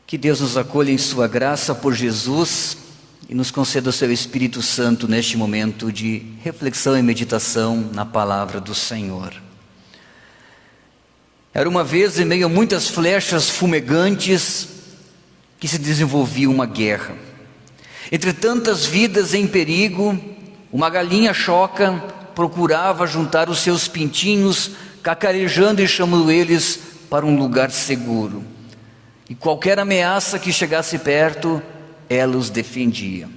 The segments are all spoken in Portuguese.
Que Deus nos acolha em sua graça por Jesus e nos conceda o seu Espírito Santo neste momento de reflexão e meditação na palavra do Senhor. Era uma vez, em meio a muitas flechas fumegantes, que se desenvolvia uma guerra. Entre tantas vidas em perigo, uma galinha choca procurava juntar os seus pintinhos, cacarejando e chamando eles para um lugar seguro. E qualquer ameaça que chegasse perto, ela os defendia.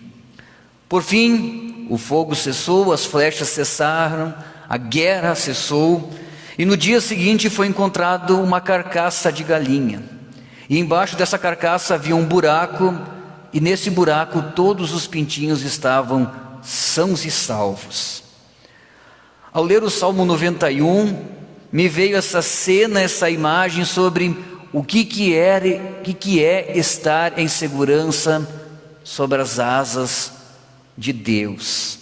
Por fim, o fogo cessou, as flechas cessaram, a guerra cessou, e no dia seguinte foi encontrado uma carcaça de galinha. E embaixo dessa carcaça havia um buraco, e nesse buraco todos os pintinhos estavam sãos e salvos. Ao ler o Salmo 91, me veio essa cena, essa imagem sobre o que é estar em segurança sobre as asas de Deus.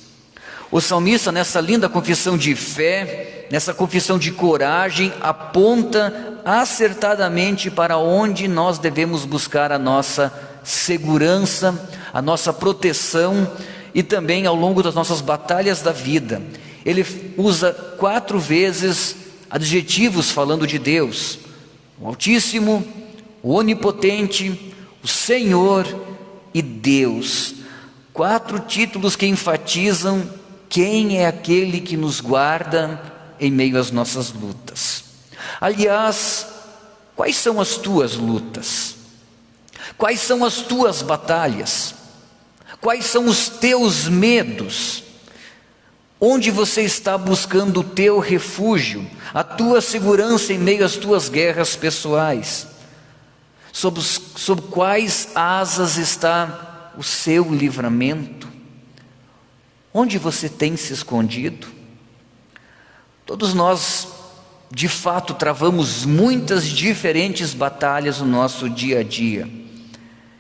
O salmista, nessa linda confissão de fé, nessa confissão de coragem, aponta acertadamente para onde nós devemos buscar a nossa segurança, a nossa proteção e também ao longo das nossas batalhas da vida. Ele usa 4 vezes adjetivos falando de Deus: o Altíssimo, o Onipotente, o Senhor e Deus. 4 títulos que enfatizam quem é aquele que nos guarda em meio às nossas lutas. Aliás, quais são as tuas lutas? Quais são as tuas batalhas? Quais são os teus medos? Onde você está buscando o teu refúgio, a tua segurança em meio às tuas guerras pessoais? Sob quais asas está o seu livramento? Onde você tem se escondido? Todos nós, de fato, travamos muitas diferentes batalhas no nosso dia a dia.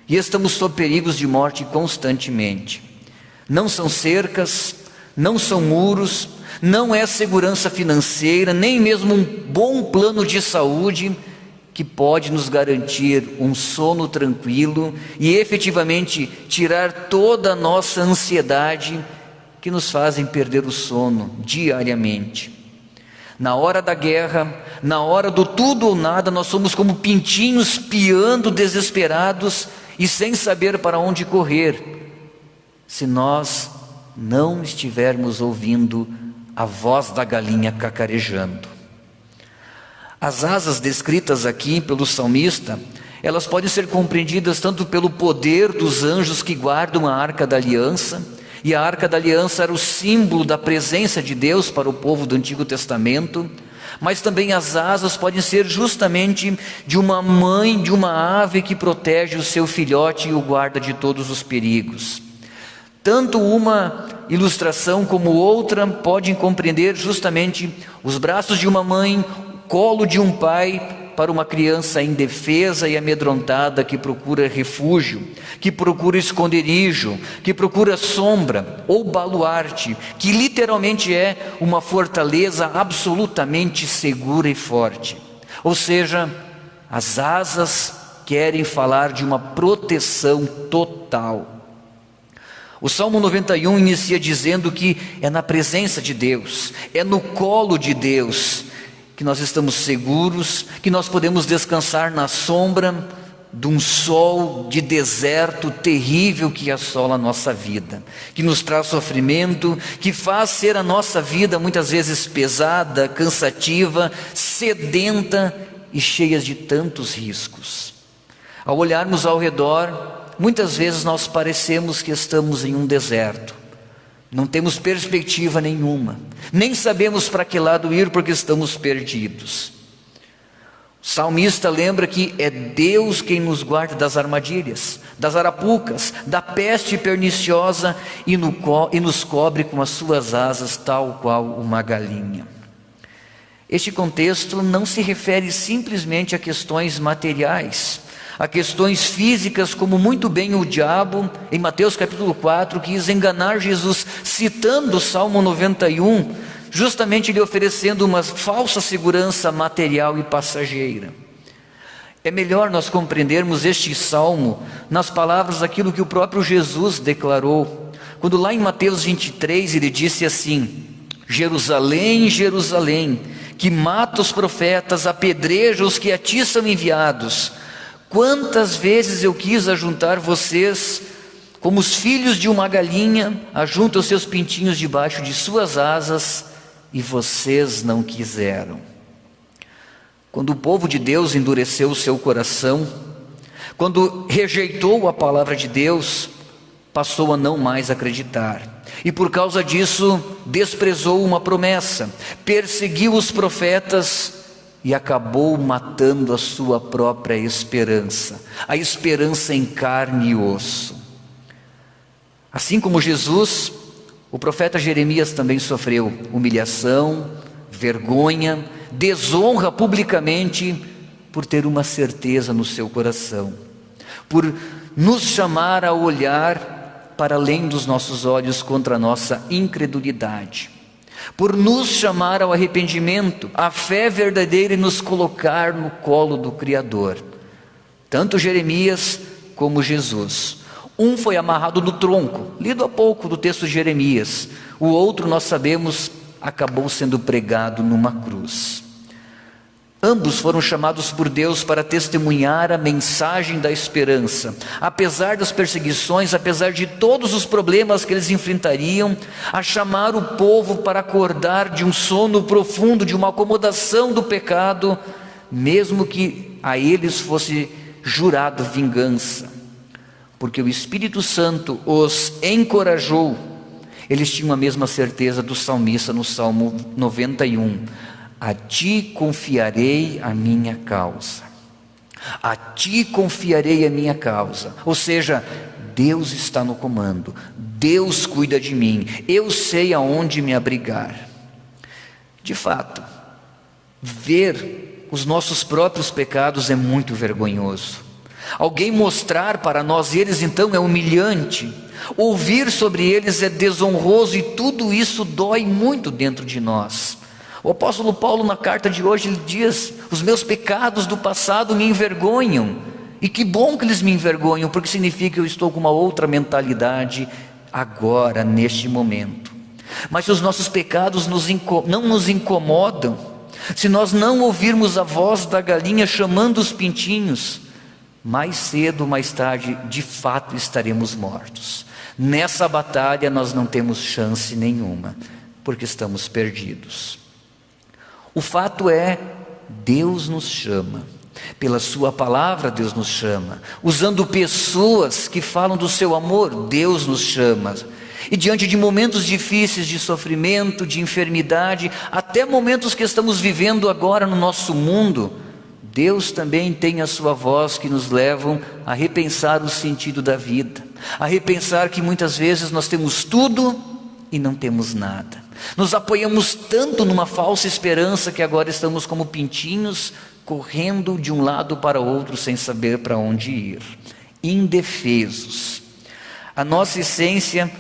E estamos sob perigos de morte constantemente. Não são cercas, não são muros, não é segurança financeira, nem mesmo um bom plano de saúde que pode nos garantir um sono tranquilo e efetivamente tirar toda a nossa ansiedade que nos fazem perder o sono diariamente. Na hora da guerra, na hora do tudo ou nada, nós somos como pintinhos piando desesperados e sem saber para onde correr, se nós não estivermos ouvindo a voz da galinha cacarejando. As asas descritas aqui pelo salmista, elas podem ser compreendidas tanto pelo poder dos anjos que guardam a Arca da Aliança, e a Arca da Aliança era o símbolo da presença de Deus para o povo do Antigo Testamento, mas também as asas podem ser justamente de uma mãe, de uma ave que protege o seu filhote e o guarda de todos os perigos. Tanto uma ilustração como outra podem compreender justamente os braços de uma mãe, o colo de um pai para uma criança indefesa e amedrontada que procura refúgio, que procura esconderijo, que procura sombra ou baluarte, que literalmente é uma fortaleza absolutamente segura e forte. Ou seja, as asas querem falar de uma proteção total. O Salmo 91 inicia dizendo que é na presença de Deus, é no colo de Deus que nós estamos seguros, que nós podemos descansar na sombra de um sol de deserto terrível que assola a nossa vida, que nos traz sofrimento, que faz ser a nossa vida muitas vezes pesada, cansativa, sedenta e cheia de tantos riscos. Ao olharmos ao redor, muitas vezes nós parecemos que estamos em um deserto. Não temos perspectiva nenhuma, nem sabemos para que lado ir porque estamos perdidos. O salmista lembra que é Deus quem nos guarda das armadilhas, das arapucas, da peste perniciosa e nos cobre com as suas asas, tal qual uma galinha. Este contexto não se refere simplesmente a questões materiais, a questões físicas, como muito bem o diabo, em Mateus capítulo 4, quis enganar Jesus, citando o Salmo 91, justamente lhe oferecendo uma falsa segurança material e passageira. É melhor nós compreendermos este salmo nas palavras daquilo que o próprio Jesus declarou. Quando lá em Mateus 23 ele disse assim: Jerusalém, Jerusalém, que mata os profetas, apedreja os que a ti são enviados. Quantas vezes eu quis ajuntar vocês, como os filhos de uma galinha ajuntam os seus pintinhos debaixo de suas asas, e vocês não quiseram. Quando o povo de Deus endureceu o seu coração, quando rejeitou a palavra de Deus, passou a não mais acreditar. E por causa disso, desprezou uma promessa, perseguiu os profetas e acabou matando a sua própria esperança, a esperança em carne e osso. Assim como Jesus, o profeta Jeremias também sofreu humilhação, vergonha, desonra publicamente por ter uma certeza no seu coração, por nos chamar a olhar para além dos nossos olhos contra a nossa incredulidade, por nos chamar ao arrependimento, à fé verdadeira e nos colocar no colo do Criador. Tanto Jeremias como Jesus. Um foi amarrado no tronco, lido há pouco do texto de Jeremias. O outro, nós sabemos, acabou sendo pregado numa cruz. Ambos foram chamados por Deus para testemunhar a mensagem da esperança. Apesar das perseguições, apesar de todos os problemas que eles enfrentariam, a chamar o povo para acordar de um sono profundo, de uma acomodação do pecado, mesmo que a eles fosse jurado vingança. Porque o Espírito Santo os encorajou. Eles tinham a mesma certeza do salmista no Salmo 91. A ti confiarei a minha causa. A ti confiarei a minha causa. Ou seja, Deus está no comando. Deus cuida de mim. Eu sei aonde me abrigar. De fato, ver os nossos próprios pecados é muito vergonhoso. Alguém mostrar para nós eles, então, é humilhante. Ouvir sobre eles é desonroso e tudo isso dói muito dentro de nós. O apóstolo Paulo, na carta de hoje, ele diz: os meus pecados do passado me envergonham. E que bom que eles me envergonham, porque significa que eu estou com uma outra mentalidade agora, neste momento. Mas se os nossos pecados não nos incomodam, se nós não ouvirmos a voz da galinha chamando os pintinhos, mais cedo ou mais tarde, de fato, estaremos mortos. Nessa batalha nós não temos chance nenhuma, porque estamos perdidos. O fato é, Deus nos chama, pela sua palavra Deus nos chama, usando pessoas que falam do seu amor, Deus nos chama. E diante de momentos difíceis de sofrimento, de enfermidade, até momentos que estamos vivendo agora no nosso mundo, Deus também tem a sua voz que nos levam a repensar o sentido da vida, a repensar que muitas vezes nós temos tudo e não temos nada. Nos apoiamos tanto numa falsa esperança que agora estamos como pintinhos, correndo de um lado para o outro sem saber para onde ir, indefesos. A nossa essência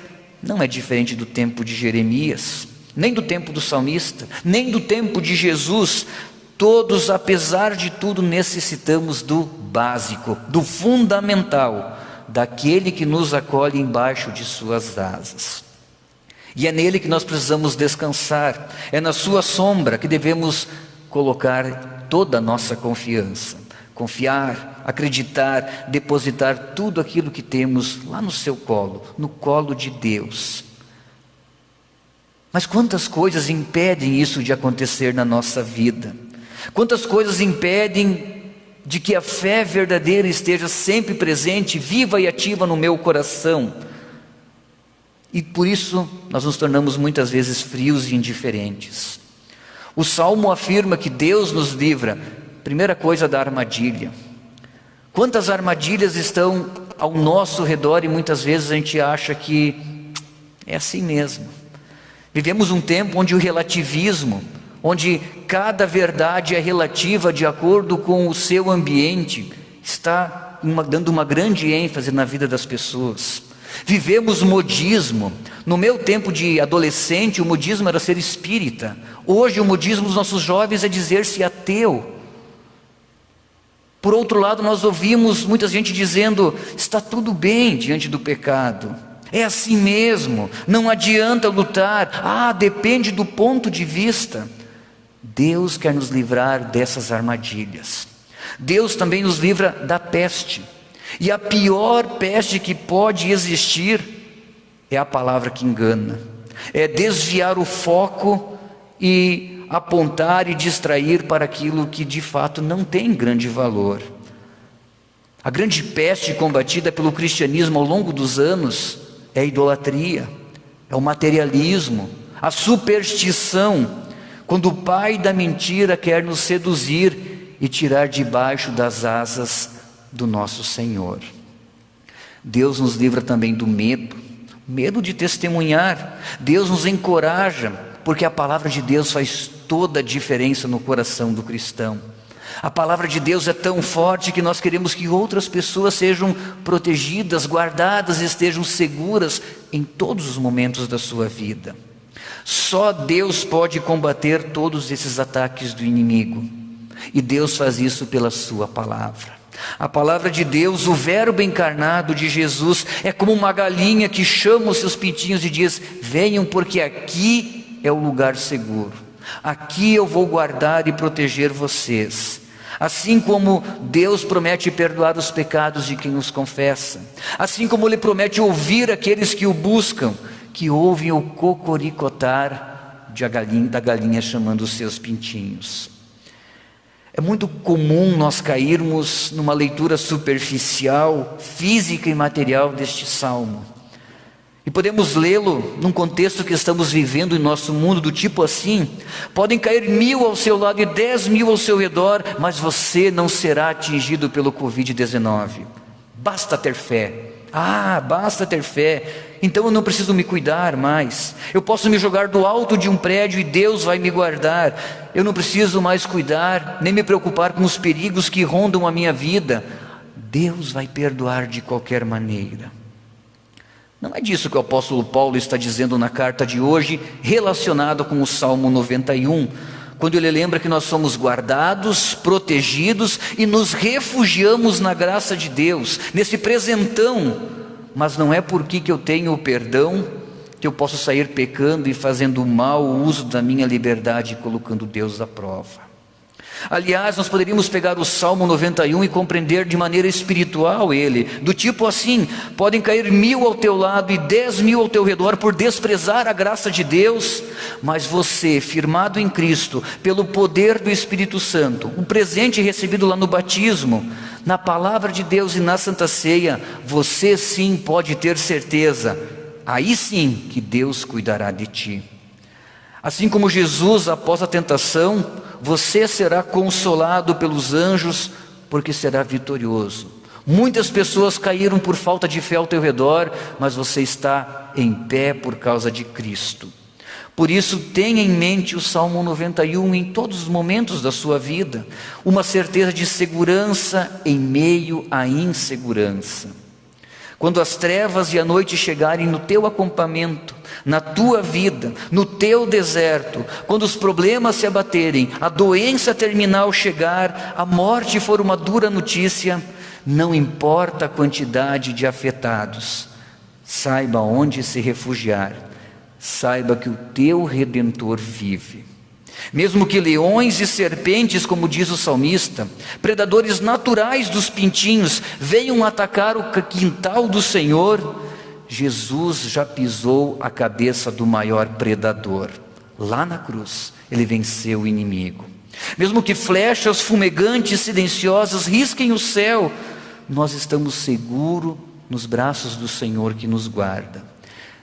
não é diferente do tempo de Jeremias, nem do tempo do salmista, nem do tempo de Jesus. Todos, apesar de tudo, necessitamos do básico, do fundamental, daquele que nos acolhe embaixo de suas asas. E é nele que nós precisamos descansar, é na sua sombra que devemos colocar toda a nossa confiança. Confiar, acreditar, depositar tudo aquilo que temos lá no seu colo, no colo de Deus. Mas quantas coisas impedem isso de acontecer na nossa vida? Quantas coisas impedem de que a fé verdadeira esteja sempre presente, viva e ativa no meu coração? E por isso nós nos tornamos muitas vezes frios e indiferentes. O Salmo afirma que Deus nos livra, primeira coisa, da armadilha. Quantas armadilhas estão ao nosso redor e muitas vezes a gente acha que é assim mesmo. Vivemos um tempo onde o relativismo, onde cada verdade é relativa de acordo com o seu ambiente, está dando uma grande ênfase na vida das pessoas. Vivemos modismo. No meu tempo de adolescente, o modismo era ser espírita. Hoje o modismo dos nossos jovens é dizer-se ateu. Por outro lado, nós ouvimos muita gente dizendo: está tudo bem diante do pecado, é assim mesmo, não adianta lutar, depende do ponto de vista. Deus quer nos livrar dessas armadilhas. Deus também nos livra da peste, e a pior peste que pode existir é a palavra que engana, é desviar o foco e apontar e distrair para aquilo que de fato não tem grande valor. A grande peste combatida pelo cristianismo ao longo dos anos é a idolatria, é o materialismo, a superstição, quando o pai da mentira quer nos seduzir e tirar debaixo das asas do nosso Senhor. Deus nos livra também do medo de testemunhar. Deus nos encoraja, porque a palavra de Deus faz toda a diferença no coração do cristão. A palavra de Deus é tão forte que nós queremos que outras pessoas sejam protegidas, guardadas, estejam seguras em todos os momentos da sua vida. Só Deus pode combater todos esses ataques do inimigo, e Deus faz isso pela sua palavra. A palavra de Deus, o verbo encarnado de Jesus, é como uma galinha que chama os seus pintinhos e diz: venham, porque aqui é o lugar seguro, aqui eu vou guardar e proteger vocês. Assim como Deus promete perdoar os pecados de quem os confessa, assim como Ele promete ouvir aqueles que o buscam, que ouvem o cocoricotar da galinha chamando os seus pintinhos. É muito comum nós cairmos numa leitura superficial, física e material deste salmo. E podemos lê-lo num contexto que estamos vivendo em nosso mundo, do tipo assim: podem cair 1000 ao seu lado e 10.000 ao seu redor, mas você não será atingido pelo Covid-19. Basta ter fé. Basta ter fé. Então eu não preciso me cuidar mais. Eu posso me jogar do alto de um prédio e Deus vai me guardar. Eu não preciso mais cuidar, nem me preocupar com os perigos que rondam a minha vida. Deus vai perdoar de qualquer maneira. Não é disso que o apóstolo Paulo está dizendo na carta de hoje, relacionado com o Salmo 91, quando ele lembra que nós somos guardados, protegidos e nos refugiamos na graça de Deus, nesse presentão. Mas não é porque que eu tenho o perdão que eu posso sair pecando e fazendo mal o uso da minha liberdade, colocando Deus à prova. Aliás, nós poderíamos pegar o Salmo 91 e compreender de maneira espiritual ele, do tipo assim: podem cair 1000 ao teu lado e 10.000 ao teu redor por desprezar a graça de Deus, mas você, firmado em Cristo, pelo poder do Espírito Santo, um presente recebido lá no batismo, na palavra de Deus e na Santa Ceia, você sim pode ter certeza, aí sim que Deus cuidará de ti. Assim como Jesus, após a tentação, você será consolado pelos anjos, porque será vitorioso. Muitas pessoas caíram por falta de fé ao teu redor, mas você está em pé por causa de Cristo. Por isso, tenha em mente o Salmo 91 em todos os momentos da sua vida, uma certeza de segurança em meio à insegurança. Quando as trevas e a noite chegarem no teu acampamento, na tua vida, no teu deserto, quando os problemas se abaterem, a doença terminal chegar, a morte for uma dura notícia, não importa a quantidade de afetados, saiba onde se refugiar, saiba que o teu Redentor vive. Mesmo que leões e serpentes, como diz o salmista, predadores naturais dos pintinhos, venham atacar o quintal do Senhor, Jesus já pisou a cabeça do maior predador. Lá na cruz, ele venceu o inimigo. Mesmo que flechas fumegantes, silenciosas, risquem o céu, nós estamos seguros nos braços do Senhor que nos guarda.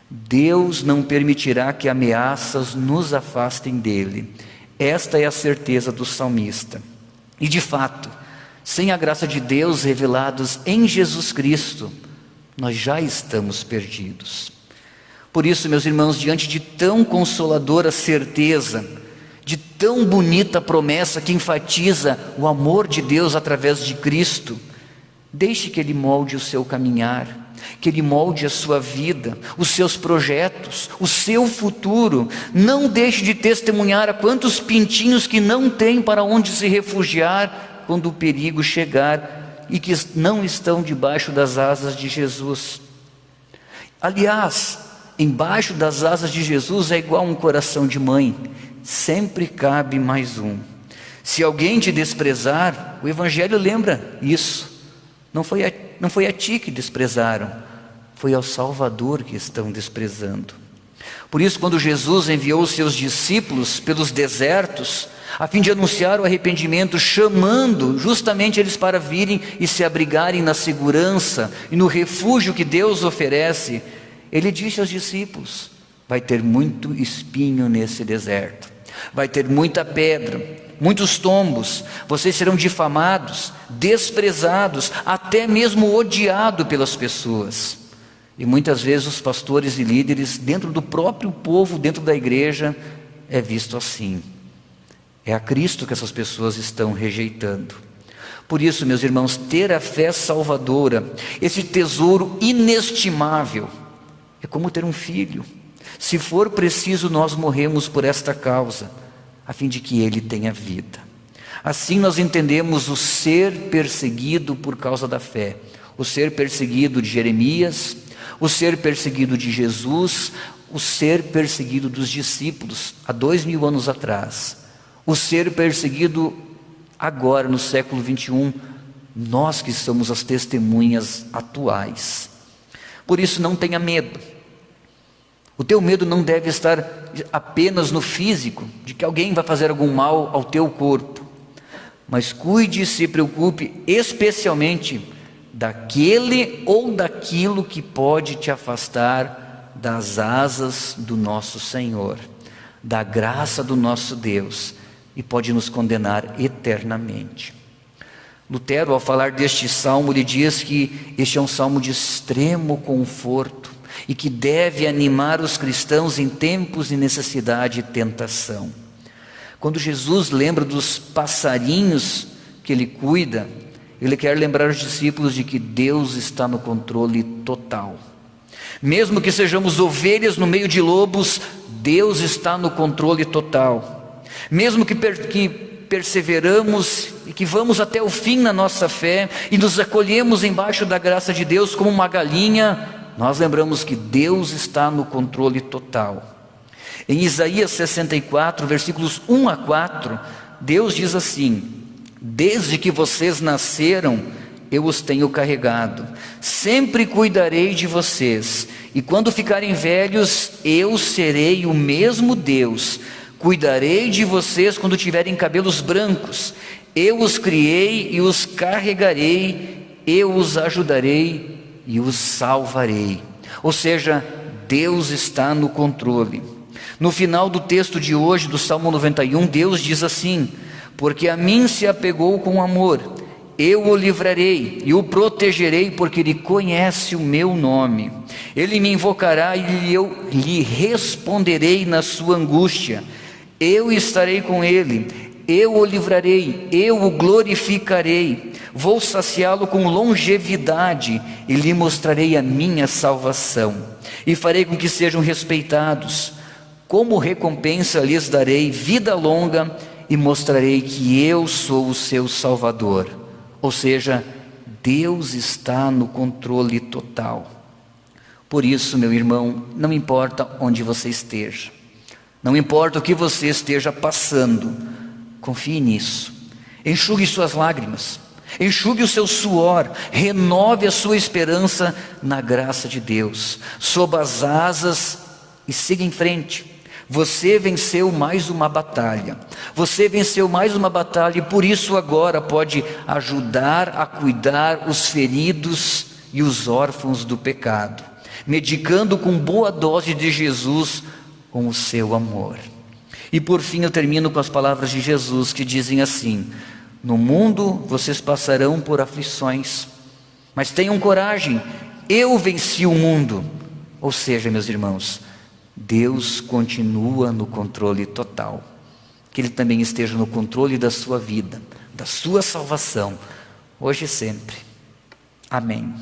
Deus não permitirá que ameaças nos afastem dele. Esta é a certeza do salmista. E de fato, sem a graça de Deus revelados em Jesus Cristo, nós já estamos perdidos. Por isso, meus irmãos, diante de tão consoladora certeza, de tão bonita promessa que enfatiza o amor de Deus através de Cristo, deixe que Ele molde o seu caminhar, que Ele molde a sua vida, os seus projetos, o seu futuro. Não deixe de testemunhar a quantos pintinhos que não têm para onde se refugiar, quando o perigo chegar e que não estão debaixo das asas de Jesus. Aliás, embaixo das asas de Jesus é igual um coração de mãe, sempre cabe mais um. Se alguém te desprezar, o Evangelho lembra isso. Não foi a ti que desprezaram, foi ao Salvador que estão desprezando. Por isso, quando Jesus enviou os seus discípulos pelos desertos, a fim de anunciar o arrependimento, chamando justamente eles para virem e se abrigarem na segurança e no refúgio que Deus oferece, ele disse aos discípulos: vai ter muito espinho nesse deserto, vai ter muita pedra, muitos tombos, vocês serão difamados, desprezados, até mesmo odiados pelas pessoas. E muitas vezes os pastores e líderes, dentro do próprio povo, dentro da igreja, é visto assim. É a Cristo que essas pessoas estão rejeitando. Por isso, meus irmãos, ter a fé salvadora, esse tesouro inestimável, é como ter um filho. Se for preciso, nós morremos por esta causa, a fim de que ele tenha vida. Assim nós entendemos o ser perseguido por causa da fé, o ser perseguido de Jeremias, o ser perseguido de Jesus, o ser perseguido dos discípulos há 2000 anos atrás, o ser perseguido agora no século 21, nós que somos as testemunhas atuais. Por isso, não tenha medo. O teu medo não deve estar apenas no físico, de que alguém vai fazer algum mal ao teu corpo, mas cuide e se preocupe especialmente daquele ou daquilo que pode te afastar das asas do nosso Senhor, da graça do nosso Deus, e pode nos condenar eternamente. Lutero, ao falar deste salmo, ele diz que este é um salmo de extremo conforto e que deve animar os cristãos em tempos de necessidade e tentação. Quando Jesus lembra dos passarinhos que ele cuida, ele quer lembrar os discípulos de que Deus está no controle total. Mesmo que sejamos ovelhas no meio de lobos, Deus está no controle total. Mesmo que perseveramos e que vamos até o fim na nossa fé e nos acolhemos embaixo da graça de Deus como uma galinha, nós lembramos que Deus está no controle total. Em Isaías 64, versículos 1 a 4, Deus diz assim: desde que vocês nasceram, eu os tenho carregado, sempre cuidarei de vocês, e quando ficarem velhos, eu serei o mesmo Deus, cuidarei de vocês quando tiverem cabelos brancos, eu os criei e os carregarei, eu os ajudarei e os salvarei. Ou seja, Deus está no controle. No final do texto de hoje, do Salmo 91, Deus diz assim: porque a mim se apegou com amor, eu o livrarei e o protegerei, porque ele conhece o meu nome. Ele me invocará e eu lhe responderei na sua angústia. Eu estarei com ele, eu o livrarei, eu o glorificarei. Vou saciá-lo com longevidade e lhe mostrarei a minha salvação. E farei com que sejam respeitados. Como recompensa lhes darei vida longa e mostrarei que eu sou o seu Salvador. Ou seja, Deus está no controle total. Por isso, meu irmão, não importa onde você esteja, não importa o que você esteja passando, confie nisso. Enxugue suas lágrimas, enxugue o seu suor, renove a sua esperança na graça de Deus, sob as asas, e siga em frente. Você venceu mais uma batalha, você venceu mais uma batalha, e por isso agora pode ajudar a cuidar os feridos e os órfãos do pecado, medicando com boa dose de Jesus com o seu amor. E por fim eu termino com as palavras de Jesus que dizem assim: no mundo vocês passarão por aflições, mas tenham coragem, eu venci o mundo. Ou seja, meus irmãos, Deus continua no controle total. Que Ele também esteja no controle da sua vida, da sua salvação, hoje e sempre. Amém.